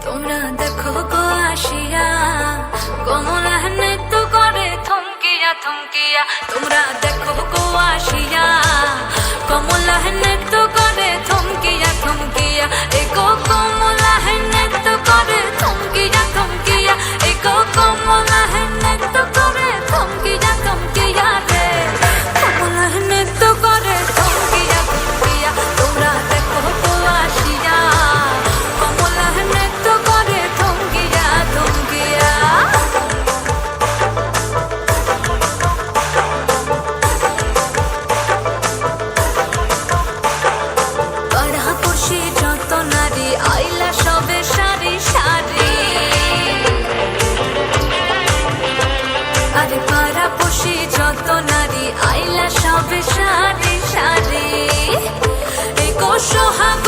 তোমরা দেখো গো আসিয়া কমলা নৃত্য করে থমকিয়া থমকিয়া। তোমরা দেখো গো আসিয়া কমলা নৃত্য করে থমকিয়া থমকিয়া। এগো কমলা নৃত্য করে থমকিয়া থমকিয়া। এগো কমলা নৃত্য করে থমকিয়া থমকিয়া রে। কমলা নৃত্য করে থমকিয়া থমকিয়া। তোমরা দেখো গো আসিয়া কমলা নৃত্য করে থমকিয়া থমকিয়া। পাড়াপড়শি যত নারী আইলা সবে সারি সারি। আরে পাড়াপড়শি যত নারী আইলা সবে সারি সারি। এগো সোহাগ